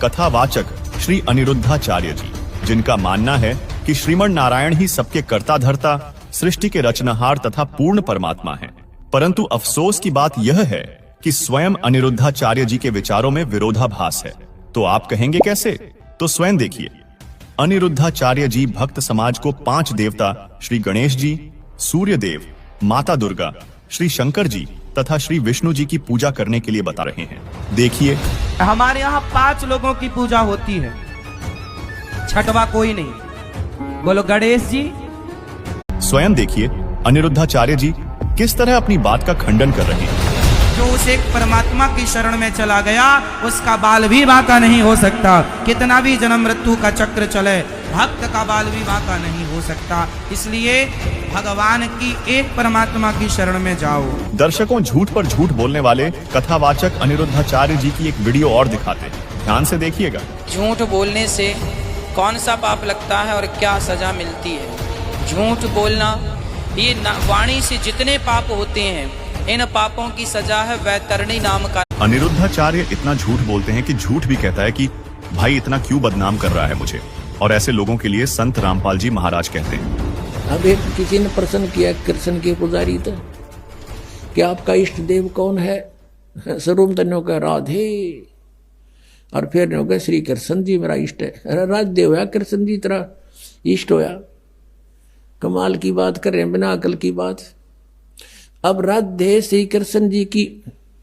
कथावाचक श्री अनिरुद्धाचार्य जी, जिनका मानना है कि श्रीमन नारायण ही सबके कर्ता धर्ता, सृष्टि के रचनहार तथा पूर्ण परमात्मा हैं। परंतु अफसोस की बात यह है कि स्वयं अनिरुद्धाचार्य जी के विचारों में विरोधाभास है। तो आप कहेंगे कैसे? तो स्वयं देखिए। अनिरुद्धाचार्य जी भक्त समाज को 5 देवता श्री गणेश जी, सूर्य देव, माता दुर्गा, श्री शंकर जी तथा श्री विष्णु जी की पूजा करने के लिए बता रहे हैं। देखिए, हमारे यहाँ 5 लोगों की पूजा होती है, छठवा कोई नहीं। बोलो गणेश जी। स्वयं देखिए अनिरुद्धाचार्य जी किस तरह अपनी बात का खंडन कर रहे हैं। जो उस एक परमात्मा की शरण में चला गया, उसका बाल भी बांका नहीं हो सकता। कितना भी जन्म मृत्यु का चक्र चले, भक्त का बाल भी बांका नहीं हो सकता। इसलिए भगवान की एक परमात्मा की शरण में जाओ। दर्शकों, झूठ पर झूठ बोलने वाले कथावाचक अनिरुद्धाचार्य जी की एक वीडियो और दिखाते हैं, ध्यान से देखिएगा। झूठ बोलने से कौन सा पाप लगता है और क्या सजा मिलती है? झूठ बोलना, ये वाणी से जितने पाप होते हैं, इन पापों की सजा है वैतरणी नाम का। अनिरुद्धाचार्य इतना झूठ बोलते हैं कि झूठ भी कहता है कि भाई इतना क्यों बदनाम कर रहा है मुझे। और ऐसे लोगों के लिए संत रामपाल जी महाराज कहते हैं। अब एक किसी ने प्रश्न किया कृष्ण के पुजारी तो, कि आपका इष्ट देव कौन है? स्वरूप तन्यों का राधे, और फिर ने कहा श्री कृष्ण जी मेरा इष्ट है। अरे राजदेव है कृष्ण जी तेरा इष्ट होया? कमाल की बात कर रहे हैं, बिना अकल की बात। अब राधे श्री कृष्ण जी की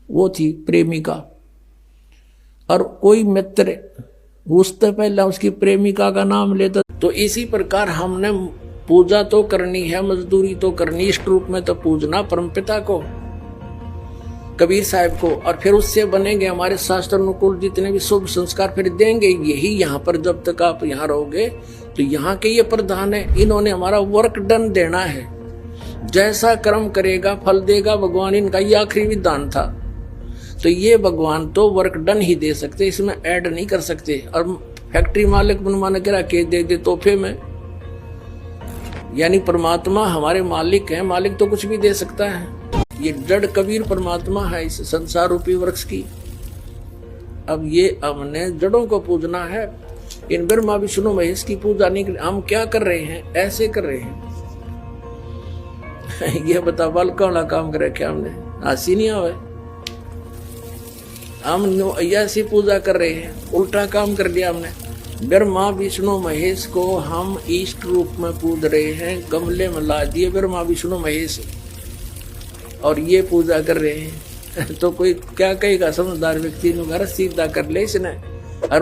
वो थी प्रेमिका, और कोई मित्र उससे पहले उसकी प्रेमिका का नाम लेता। तो इसी प्रकार हमने पूजा तो करनी है, मजदूरी तो करनी, इष्ट रूप में तो पूजना परमपिता को, कबीर साहब को, और फिर उससे बनेंगे हमारे शास्त्र अनुकूल जितने भी शुभ संस्कार फिर देंगे। यही यहाँ पर जब तक आप यहाँ रहोगे तो यहाँ के ये प्रधान है, इन्होंने हमारा वर्क डन देना है। जैसा कर्म करेगा फल देगा भगवान, इनका ये आखिरी विधान था। तो ये भगवान तो वर्क डन ही दे सकते, इसमें ऐड नहीं कर सकते। और फैक्ट्री मालिक बनवाने के रखे दे दे तोहफे में, यानी परमात्मा हमारे मालिक हैं, मालिक तो कुछ भी दे सकता है। ये जड़ कबीर परमात्मा है इस संसार रूपी वृक्ष की। अब ये हमने जड़ों को पूजना है, इन ब्रह्मा विष्णु महेश की पूजा नहीं। हम क्या कर रहे हैं? ऐसे कर रहे हैं। ये बता बालका वाला काम करे क्या हमने? हंसी नहीं आवे। हम ऐसी पूजा कर रहे हैं, उल्टा काम कर दिया हमने। ब्रह्मा विष्णु महेश को हम इष्ट रूप में पूज रहे हैं, गमले में ला दिए ब्रह्मा विष्णु महेश, और ये पूजा कर रहे हैं। तो कोई क्या कहेगा? समझदार व्यक्ति ने घर सीधा कर ले इसने।